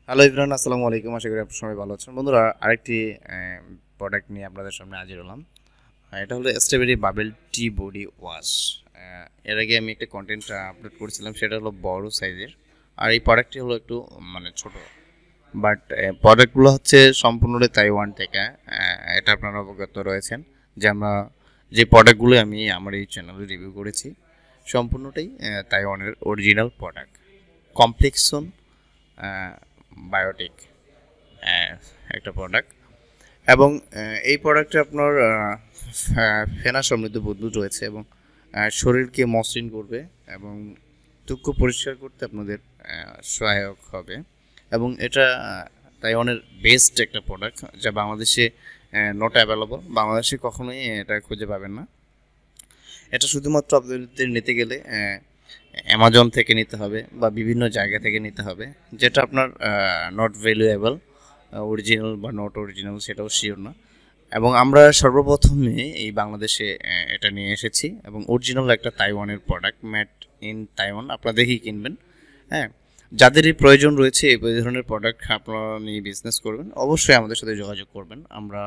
Hello everyone, আসসালামু আলাইকুম। আশা করি আপনার সবাই ভালো আছেন। বন্ধুরা, আরেকটি প্রোডাক্ট নিয়ে আপনাদের সামনে হাজির হলাম। এটা হলো স্ট্রবেরি বাবেল টি বডি ওয়াশ। এর আগে আমি একটা কন্টেন্ট আপলোড করেছিলাম, সেটা হলো বড় সাইজের। আর এই প্রোডাক্টটি হলো একটু মানে ছোট, বাট প্রোডাক্টগুলো হচ্ছে সম্পূর্ণটাই তাইওয়ান থেকে। এটা আপনারা অবগত রয়েছেন যে আমরা যে প্রোডাক্টগুলো আমি আমার এই চ্যানেলে রিভিউ করেছি সম্পূর্ণটাই তাইওয়ানের অরিজিনাল প্রোডাক্ট। কমপ্লেক্সন বায়োটিক একটা প্রোডাক্ট, এবং এই প্রোডাক্টে আপনার ফেনা সমৃদ্ধ বুদবুদ রয়েছে এবং শরীরকে মসৃণ করবে এবং টুকু পরিষ্কার করতে আপনাদের সহায়ক হবে। এবং এটা তাইওয়ানের বেস্ট একটা প্রোডাক্ট, যা বাংলাদেশে নট অ্যাভেলেবল। বাংলাদেশে কখনোই এটা খুঁজে পাবেন না। এটা শুধুমাত্র আপনাদের নিতে গেলে অ্যামাজন থেকে নিতে হবে বা বিভিন্ন জায়গা থেকে নিতে হবে, যেটা আপনার নট ভ্যালুয়েবল। অরিজিনাল বা নট অরিজিনাল সেটাও শিওর না। এবং আমরা সর্বপ্রথমে এই বাংলাদেশে এটা নিয়ে এসেছি এবং অরিজিনাল একটা তাইওয়ানের প্রোডাক্ট, মেড ইন তাইওয়ান। আপনারা দেখেই কিনবেন। হ্যাঁ, যাদের এই প্রয়োজন রয়েছে এই ধরনের প্রোডাক্ট আপনারা নিয়ে বিজনেস করবেন, অবশ্যই আমাদের সাথে যোগাযোগ করবেন। আমরা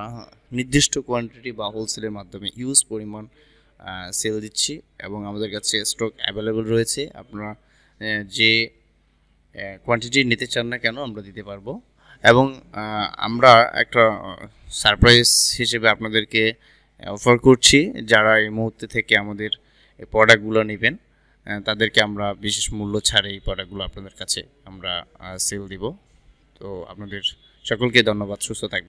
নির্দিষ্ট কোয়ান্টিটি বা হোলসেলের মাধ্যমে ইউজ পরিমাণ সেল দিচ্ছি এবং আমাদের কাছে স্টক অ্যাভেলেবল রয়েছে। আপনারা যে কোয়ান্টিটি নিতে চান না কেন আমরা দিতে পারবো। এবং আমরা একটা সারপ্রাইজ হিসেবে আপনাদেরকে অফার করছি, যারা এই মুহূর্তে থেকে আমাদের এই প্রোডাক্টগুলো নেবেন তাদেরকে আমরা বিশেষ মূল্য ছাড়ে এই প্রোডাক্টগুলো আপনাদের কাছে আমরা সেল দিব। তো আপনাদের সকলকে ধন্যবাদ। সুস্থ থাকবেন।